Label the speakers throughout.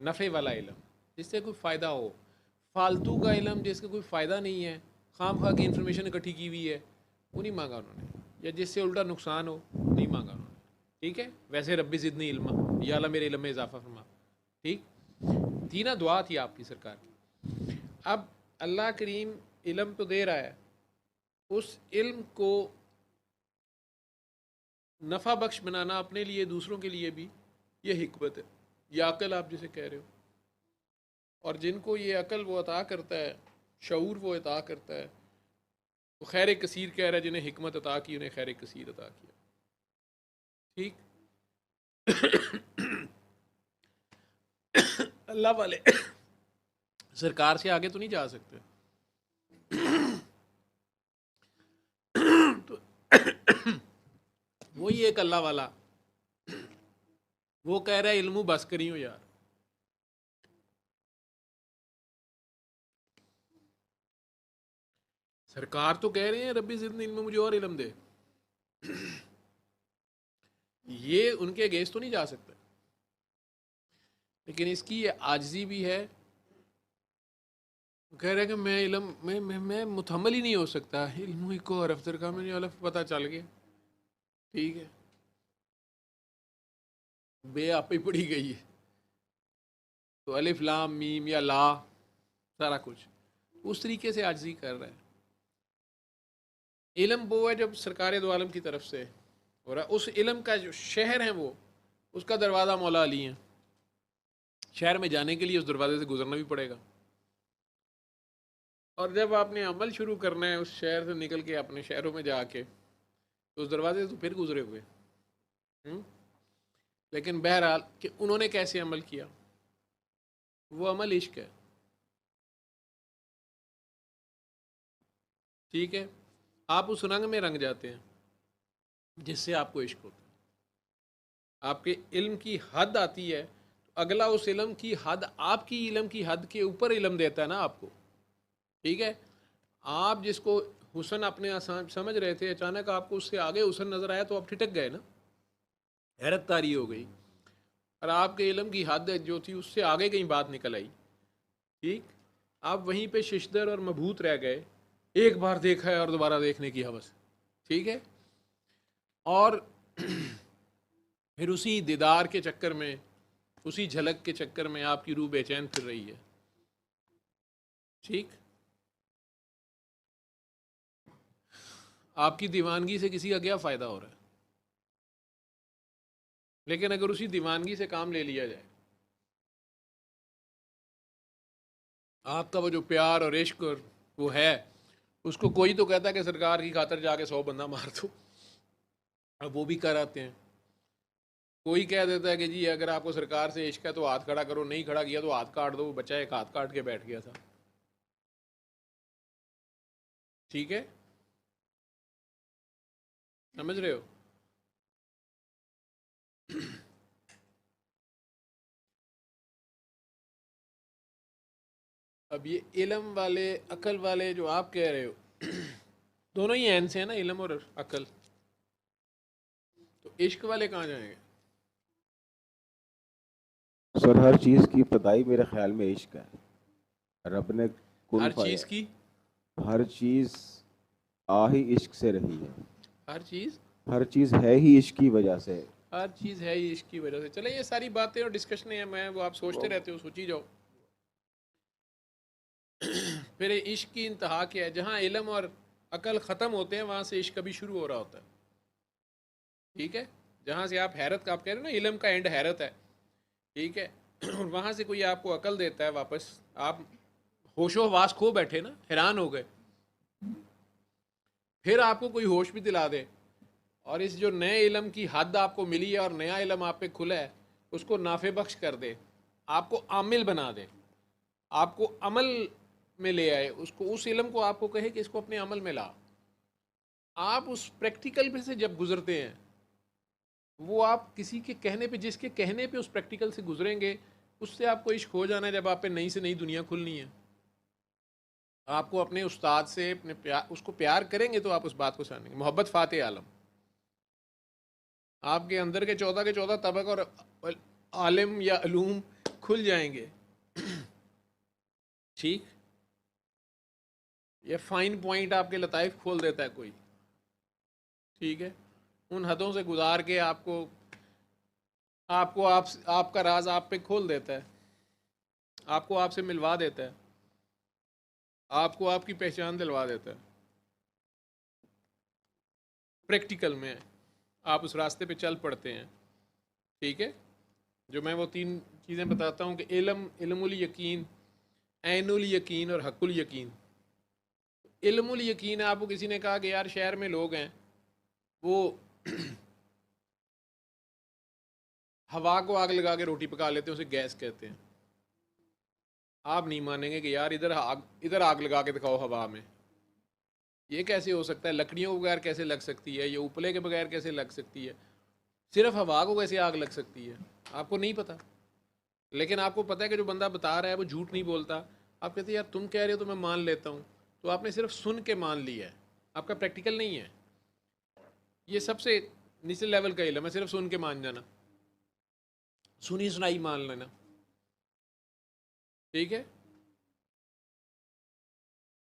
Speaker 1: نفع والا علم جس سے کوئی فائدہ ہو. فالتو کا علم جس کا کوئی فائدہ نہیں ہے, خام خواہ کی انفارمیشن اکٹھی کی ہوئی ہے, وہ نہیں مانگا انہوں نے, یا جس سے الٹا نقصان ہو نہیں مانگا انہوں نے. ٹھیک ہے, ویسے ربی زدنی علما, یا اللہ میرے علم میں اضافہ فرما. ٹھیک, تینہ دعا تھی آپ کی سرکار کی. اب اللہ کریم علم تو دے رہا ہے, اس علم کو نفع بخش بنانا اپنے لیے دوسروں کے لیے بھی یہ حکمت ہے, یا عقل آپ جسے کہہ رہے ہو. اور جن کو یہ عقل وہ عطا کرتا ہے, شعور وہ عطا کرتا ہے, وہ خیر کثیر کہہ رہا ہے, جنہیں حکمت عطا کی انہیں خیر کثیر عطا کیا. ٹھیک, اللہ والے سرکار سے آگے تو نہیں جا سکتے. تو وہی ایک اللہ والا وہ کہہ رہا ہے علمو بس کری ہو یار. سرکار تو کہہ رہے ہیں ربی زدنی علم, مجھے اور علم دے. یہ ان کے اگینسٹ تو نہیں جا سکتا, لیکن اس کی یہ عاجزی بھی ہے. کہہ رہے کہ میں علم میں متحمل ہی نہیں ہو سکتا, علم کو اور افطر کا مجھے الف پتہ چل گیا. ٹھیک ہے, بے آپ ہی پڑھی گئی ہے تو الف لام میم یا لا سارا کچھ اس طریقے سے عاجزی کر رہا ہے. علم وہ ہے جب سرکار دو عالم کی طرف سے ہو رہا ہے. اس علم کا جو شہر ہے وہ, اس کا دروازہ مولا علی ہیں. شہر میں جانے کے لیے اس دروازے سے گزرنا بھی پڑے گا, اور جب آپ نے عمل شروع کرنا ہے اس شہر سے نکل کے اپنے شہروں میں جا کے, تو اس دروازے سے تو پھر گزرے ہوئے. لیکن بہرحال کہ انہوں نے کیسے عمل کیا, وہ عمل عشق ہے. ٹھیک ہے, آپ اس رنگ میں رنگ جاتے ہیں جس سے آپ کو عشق ہوتا ہے. آپ کے علم کی حد آتی ہے تو اگلا اس علم کی حد, آپ کی علم کی حد کے اوپر علم دیتا ہے نا آپ کو. ٹھیک ہے, آپ جس کو حسن اپنے آسان سمجھ رہے تھے, اچانک آپ کو اس سے آگے حسن نظر آیا تو آپ ٹھٹک گئے نا, حیرت طاری ہو گئی. اور آپ کے علم کی حد جو تھی اس سے آگے کہیں بات نکل آئی. ٹھیک, آپ وہیں پہ ششدر اور مبہوت رہ گئے, ایک بار دیکھا ہے اور دوبارہ دیکھنے کی حوث. ٹھیک ہے, اور پھر اسی دیدار کے چکر میں, اسی جھلک کے چکر میں آپ کی روح بے چین پھر رہی ہے. ٹھیک, آپ کی دیوانگی سے کسی کا کیا فائدہ ہو رہا ہے؟ لیکن اگر اسی دیوانگی سے کام لے لیا جائے, آپ کا وہ جو پیار اور عشق اور وہ ہے, اس کو کوئی تو کہتا ہے کہ سرکار کی خاطر جا کے 100 بندہ مار دو, اب وہ بھی کر آتے ہیں. کوئی کہہ دیتا ہے کہ جی اگر آپ کو سرکار سے عشق ہے تو ہاتھ کھڑا کرو, نہیں کھڑا کیا تو ہاتھ کاٹ دو. وہ بچہ ایک ہاتھ کاٹ کے بیٹھ گیا تھا. ٹھیک ہے, سمجھ رہے ہو؟ اب یہ علم والے عقل والے جو آپ کہہ رہے ہو, دونوں ہی عین سے ہیں نا, علم اور عقل. تو عشق والے کہاں جائیں گے؟
Speaker 2: سر ہر چیز کی ابتدائی میرے خیال میں عشق ہے. رب نے کن
Speaker 1: ہر
Speaker 2: فایا,
Speaker 1: چیز کی,
Speaker 2: ہر چیز ہی عشق سے رہی ہے.
Speaker 1: ہر چیز,
Speaker 2: ہر چیز ہے ہی عشق کی وجہ سے.
Speaker 1: ہر چیز ہے ہی عشق کی وجہ سے. چلے یہ ساری باتیں اور ڈسکشنیں ہیں, میں وہ آپ سوچتے رہتے ہو, سوچی جاؤ. پھر عشق کی انتہا کیا ہے؟ جہاں علم اور عقل ختم ہوتے ہیں وہاں سے عشق کبھی شروع ہو رہا ہوتا ہے. ٹھیک ہے, جہاں سے آپ حیرت کا, آپ کہہ رہے ہو نا علم کا اینڈ حیرت ہے. ٹھیک ہے, اور وہاں سے کوئی آپ کو عقل دیتا ہے واپس, آپ ہوش و حواس کھو بیٹھے نا, حیران ہو گئے. پھر آپ کو کوئی ہوش بھی دلا دے, اور اس جو نئے علم کی حد آپ کو ملی ہے اور نیا علم آپ پہ کھلا ہے, اس کو نافع بخش کر دے, آپ کو عامل بنا دے, آپ کو عمل میں لے آئے, اس کو, اس علم کو آپ کو کہے کہ اس کو اپنے عمل میں لا. آپ اس پریکٹیکل پہ سے جب گزرتے ہیں, وہ آپ کسی کے کہنے پہ, جس کے کہنے پہ اس پریکٹیکل سے گزریں گے, اس سے آپ کو عشق ہو جانا ہے. جب آپ پہ نئی سے نئی دنیا کھلنی ہے, آپ کو اپنے استاد سے اپنے پیار, اس کو پیار کریں گے تو آپ اس بات کو جانیں گے. محبت فاتح عالم, آپ کے اندر کے 14 طبق اور عالم یا علوم کھل جائیں گے. ٹھیک, یہ فائن پوائنٹ آپ کے لطائف کھول دیتا ہے کوئی. ٹھیک ہے, ان حدوں سے گزار کے آپ کا راز آپ پہ کھول دیتا ہے, آپ کو آپ سے ملوا دیتا ہے, آپ کو آپ کی پہچان دلوا دیتا ہے. پریکٹیکل میں آپ اس راستے پہ چل پڑتے ہیں. ٹھیک ہے, جو میں وہ 3 چیزیں بتاتا ہوں کہ علم الیقین, عین الیقین اور حق الیقین. علم الیقین, آپ کو کسی نے کہا کہ یار شہر میں لوگ ہیں وہ ہوا کو آگ لگا کے روٹی پکا لیتے ہیں, اسے گیس کہتے ہیں. آپ نہیں مانیں گے کہ یار ادھر آگ لگا کے دکھاؤ ہوا میں, یہ کیسے ہو سکتا ہے, لکڑیوں کے بغیر کیسے لگ سکتی ہے, یہ اوپلے کے بغیر کیسے لگ سکتی ہے, صرف ہوا کو کیسے آگ لگ سکتی ہے. آپ کو نہیں پتا, لیکن آپ کو پتا ہے کہ جو بندہ بتا رہا ہے وہ جھوٹ نہیں بولتا. آپ کہتے ہیں یار تم کہہ رہے ہو تو میں مان لیتا ہوں, تو آپ نے صرف سن کے مان لیا ہے, آپ کا پریکٹیکل نہیں ہے. یہ سب سے نچلے لیول کا علم ہے, صرف سن کے مان جانا, سنی سنائی مان لینا. ٹھیک ہے,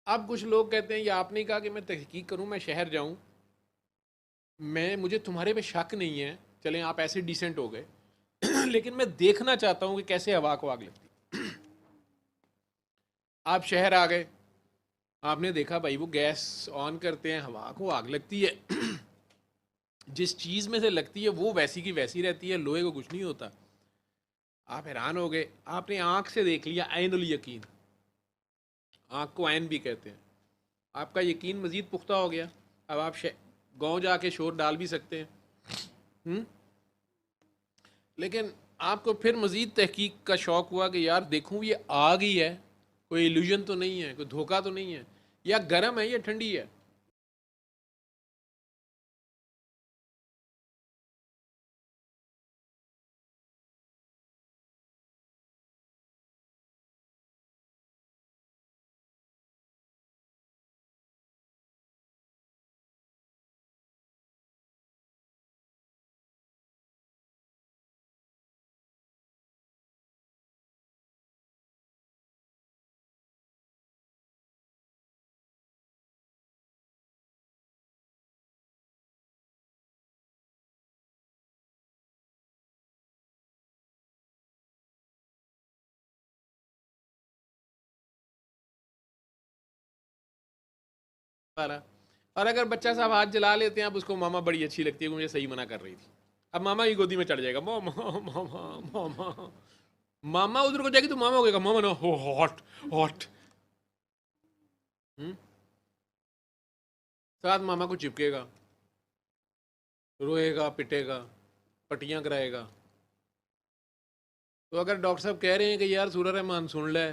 Speaker 1: اب کچھ لوگ کہتے ہیں یہ آپ نے کہا کہ میں تحقیق کروں, میں شہر جاؤں, مجھے تمہارے پہ شک نہیں ہے, چلیں آپ ایسے ڈیسنٹ ہو گئے, لیکن میں دیکھنا چاہتا ہوں کہ کیسے ہوا کو آگ لگتی. آپ شہر آ گئے, آپ نے دیکھا بھائی وہ گیس آن کرتے ہیں, ہوا کو آگ لگتی ہے, جس چیز میں سے لگتی ہے وہ ویسی کی ویسی رہتی ہے, لوہے کو کچھ نہیں ہوتا. آپ حیران ہو گئے, آپ نے آنکھ سے دیکھ لیا, عین الیقین, آنکھ کو عین بھی کہتے ہیں. آپ کا یقین مزید پختہ ہو گیا, اب آپ گاؤں جا کے شور ڈال بھی سکتے ہیں. لیکن آپ کو پھر مزید تحقیق کا شوق ہوا کہ یار دیکھوں یہ آگ ہی ہے, کوئی ایلیوژن تو نہیں ہے, کوئی دھوکہ تو نہیں ہے, یا گرم ہے یا ٹھنڈی ہے. اور اگر بچہ صاحب ہاتھ جلا لیتے ہیں, اب اس کو ماما بڑی اچھی لگتی ہے کہ مجھے صحیح منع کر رہی تھی, اب ماما کی گودی میں چڑھ جائے گا, ماما ماما ماما, ماما ادھر کو جائے گی تو ماما ہو گا ماما نا ہو ہاٹ ہاٹ, ساتھ ماما کو چپکے گا, روئے گا, پٹے گا, پٹیاں کرائے گا. تو اگر ڈاکٹر صاحب کہہ رہے ہیں کہ یار سورہ رحمان سن لے,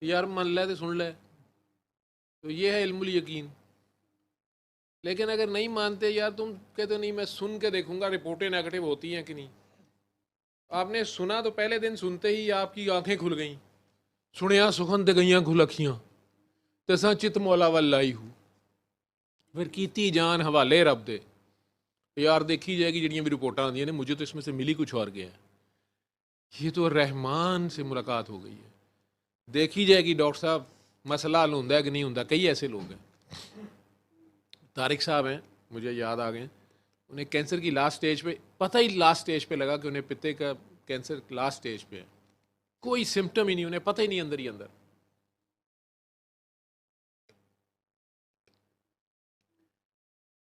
Speaker 1: یار من لے تو سن لے, تو یہ ہے علم الیقین. لیکن اگر نہیں مانتے, یار تم کہتے نہیں میں سن کے دیکھوں گا رپورٹیں نیگیٹو ہوتی ہیں کہ نہیں. آپ نے سنا تو پہلے دن سنتے ہی آپ کی آنکھیں کھل گئیں, سنیا سخن تے گئیاں کھل اکھیاں, تساں چت مولا والائی ہوں, پھر کیتی جان حوالے رب دے. یار دیکھی جائے گی جڑیاں بھی رپورٹاں آندیاں نے, مجھے تو اس میں سے ملی کچھ اور گیا ہے, یہ تو رحمان سے ملاقات ہو گئی ہے. دیکھی جائے گی ڈاکٹر صاحب مسئلہ حل ہوتا ہے کہ نہیں ہوتا. کئی ایسے لوگ ہیں, طارق صاحب ہیں مجھے یاد آ گئے, انہیں کینسر کی لاسٹ سٹیج پہ, پتہ ہی لاسٹ سٹیج پہ لگا کہ انہیں پتے کا کینسر لاسٹ سٹیج پہ ہے, کوئی سمٹم ہی نہیں, انہیں پتہ ہی نہیں اندر ہی اندر.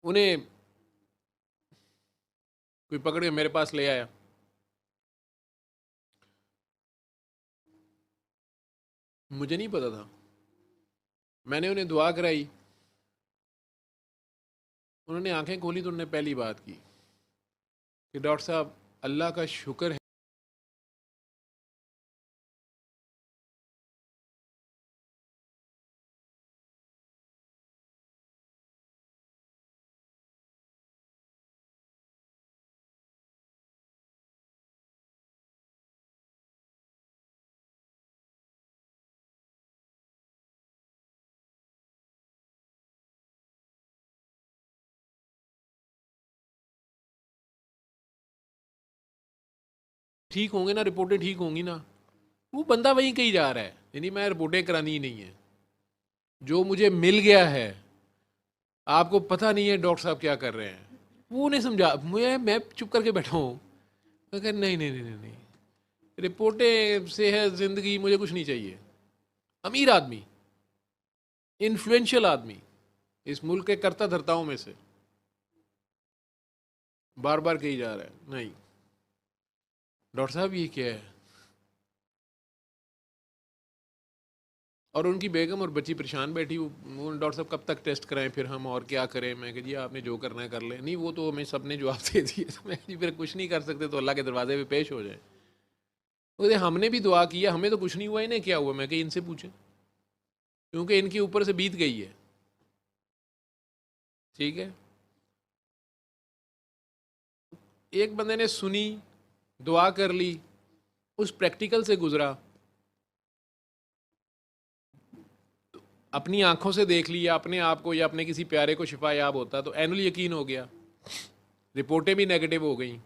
Speaker 1: انہیں کوئی پکڑ کے میرے پاس لے آیا, مجھے نہیں پتا تھا, میں نے انہیں دعا کرائی, انہوں نے آنکھیں کھولی تو انہوں نے پہلی بات کی کہ ڈاکٹر صاحب اللہ کا شکر ہے ٹھیک ہوں گے نا, رپورٹیں ٹھیک ہوں گی نا, وہ بندہ وہیں کہیں جا رہا ہے. یعنی میں رپورٹیں کرانی ہی نہیں ہے, جو مجھے مل گیا ہے آپ کو پتہ نہیں ہے ڈاکٹر صاحب کیا کر رہے ہیں, وہ نہیں سمجھا. میں چپ کر کے بیٹھا ہوں, میں کہ نہیں نہیں نہیں نہیں, رپورٹیں سے ہے زندگی, مجھے کچھ نہیں چاہیے. امیر آدمی, انفلوئنشل آدمی, اس ملک کے کرتا دھرتاؤں میں سے, بار بار کہی جا رہا ہے نہیں ڈاکٹر صاحب یہ کیا ہے, اور ان کی بیگم اور بچی پریشان بیٹھی, وہ ڈاکٹر صاحب کب تک ٹیسٹ کرائیں, پھر ہم اور کیا کریں. میں کہ جی آپ نے جو کرنا ہے کر لیں. نہیں وہ تو ہمیں سب نے جواب دے دیے. میں جی پھر کچھ نہیں کر سکتے تو اللہ کے دروازے پہ پیش ہو جائیں. وہ ہم نے بھی دعا کی ہے, ہمیں تو کچھ نہیں ہوا, انہیں کیا ہوا. میں کہ ان سے پوچھیں, کیونکہ ان کے اوپر سے بیت گئی ہے. ٹھیک ہے, ایک بندے نے سنی, دعا کر لی, اس پریکٹیکل سے گزرا, اپنی آنکھوں سے دیکھ لیا اپنے آپ کو یا اپنے کسی پیارے کو شفا یاب ہوتا تو عین الیقین ہو گیا, رپورٹیں بھی نیگیٹو ہو گئیں,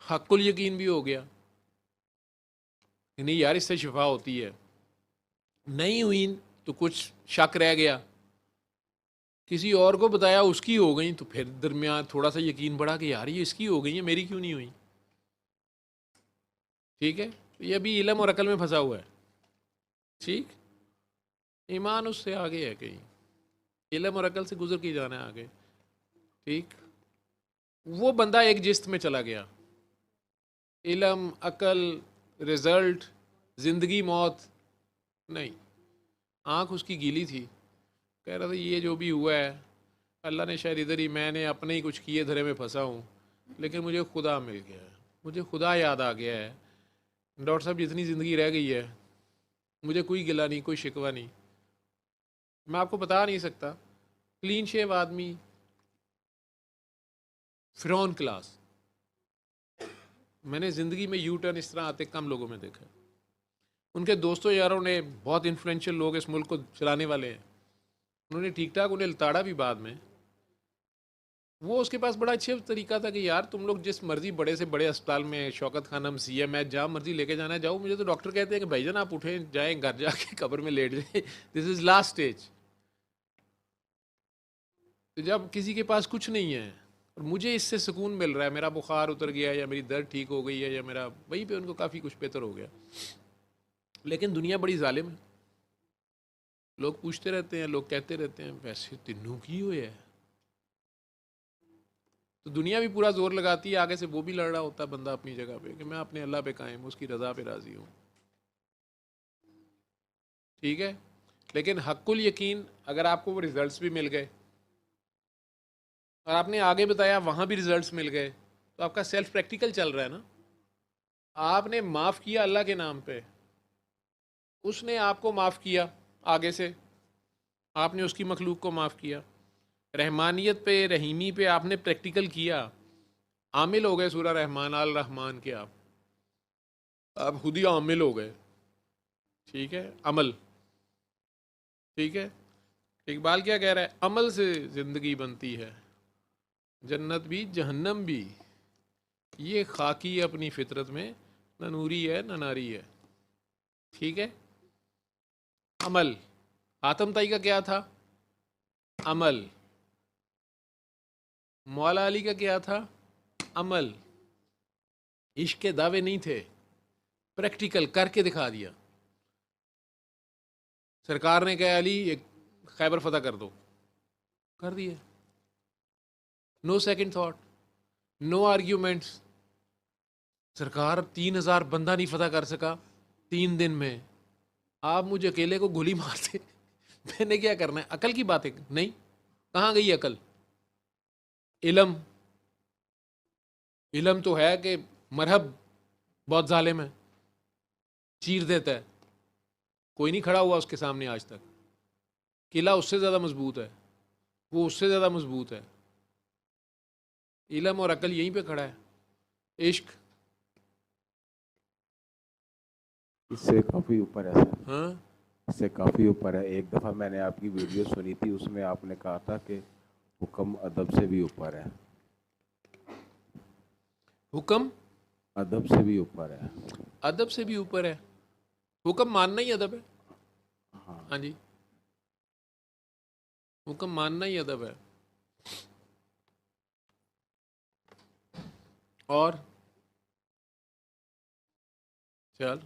Speaker 1: حق الیقین بھی ہو گیا, نہیں یار اس سے شفا ہوتی ہے. نہیں ہوئی تو کچھ شک رہ گیا, کسی اور کو بتایا اس کی ہو گئی, تو پھر درمیان تھوڑا سا یقین بڑھا کہ یار یہ اس کی ہو گئی ہیں, میری کیوں نہیں ہوئی. ٹھیک ہے, یہ ابھی علم اور عقل میں پھنسا ہوا ہے. ٹھیک, ایمان اس سے آگے ہے, کہیں علم اور عقل سے گزر کے جانا ہے آگے. ٹھیک, وہ بندہ ایک جست میں چلا گیا, علم, عقل, رزلٹ, زندگی موت نہیں. آنکھ اس کی گیلی تھی, کہہ رہا تھا یہ جو بھی ہوا ہے اللہ نے شاید ادھر ہی, میں نے اپنے ہی کچھ کیے دھرے میں پھنسا ہوں, لیکن مجھے خدا مل گیا ہے, مجھے خدا یاد آ گیا ہے. ڈاکٹر صاحب جتنی زندگی رہ گئی ہے مجھے کوئی گلہ نہیں, کوئی شکوہ نہیں. میں آپ کو بتا نہیں سکتا, کلین شیو آدمی, فرعون کلاس. میں نے زندگی میں یو ٹرن اس طرح آتے کم لوگوں میں دیکھا. ان کے دوستوں یاروں نے, بہت انفلوئنشل لوگ اس ملک کو چلانے والے ہیں, انہوں نے ٹھیک ٹھاک انہیں لتاڑا بھی بعد میں. وہ اس کے پاس بڑا اچھا طریقہ تھا کہ یار تم لوگ جس مرضی بڑے سے بڑے اسپتال میں, شوکت خانم, سی ایم ایچ, جہاں مرضی لے کے جانا ہے جاؤ, مجھے تو ڈاکٹر کہتے ہیں کہ بھائی جان آپ اٹھیں جائیں گھر جا کے قبر میں لیٹ جائیں, دس از لاسٹ اسٹیج. تو جب کسی کے پاس کچھ نہیں ہے اور مجھے اس سے سکون مل رہا ہے, میرا بخار اتر گیا یا میری درد ٹھیک ہو گئی ہے یا میرا, وہیں پہ ان کو کافی کچھ بہتر ہو گیا. لیکن دنیا بڑی ظالم ہے, لوگ پوچھتے رہتے ہیں, لوگ کہتے رہتے ہیں ویسے تینوں کی ہوئے ہے. تو دنیا بھی پورا زور لگاتی ہے, آگے سے وہ بھی لڑ رہا ہوتا ہے بندہ اپنی جگہ پہ کہ میں اپنے اللہ پہ قائم, اس کی رضا پہ راضی ہوں. ٹھیک ہے, لیکن حق الیقین, اگر آپ کو وہ ریزلٹس بھی مل گئے اور آپ نے آگے بتایا وہاں بھی ریزلٹس مل گئے, تو آپ کا سیلف پریکٹیکل چل رہا ہے نا. آپ نے معاف کیا اللہ کے نام پہ, اس نے آپ کو معاف کیا آگے سے, آپ نے اس کی مخلوق کو معاف کیا. رحمانیت پہ, رحیمی پہ آپ نے پریکٹیکل کیا, عامل ہو گئے سورہ رحمان آل رحمان کے, آپ خود ہی عامل ہو گئے. ٹھیک ہے, عمل. ٹھیک ہے, اقبال کیا کہہ رہا ہے, عمل سے زندگی بنتی ہے, جنت بھی جہنم بھی, یہ خاکی اپنی فطرت میں, نہ نوری ہے نہ ناری ہے. ٹھیک ہے, عمل. حاتم طائی کا کیا تھا, عمل. مولا علی کا کیا تھا, عمل. عشق کے دعوے نہیں تھے, پریکٹیکل کر کے دکھا دیا. سرکار نے کہا علی ایک خیبر فتح کر دو, کر دیا. نو سیکنڈ تھاٹ, نو آرگیومنٹس. سرکار 3000 بندہ نہیں فتح کر سکا 3 دن میں, آپ مجھے اکیلے کو گولی مارتے, میں نے کیا کرنا ہے. عقل کی بات ہے نہیں, کہاں گئی عقل. علم, علم تو ہے کہ مرہب بہت ظالم ہے, چیر دیتا ہے, کوئی نہیں کھڑا ہوا اس کے سامنے آج تک. قلعہ اس سے زیادہ مضبوط ہے, وہ اس سے زیادہ مضبوط ہے. علم اور عقل یہیں پہ کھڑا ہے. عشق
Speaker 2: اس سے کافی اوپر ہے سر,
Speaker 1: ہاں,
Speaker 2: اس سے کافی اوپر ہے. ایک دفعہ میں نے آپ کی ویڈیو سنی تھی, اس میں آپ نے کہا تھا کہ حکم ادب سے بھی اوپر ہے.
Speaker 1: حکم
Speaker 2: ادب سے بھی اوپر ہے.
Speaker 1: ادب سے بھی اوپر ہے. حکم ماننا ہی ادب ہے. ہاں جی, حکم ماننا ہی ادب ہے. اور چل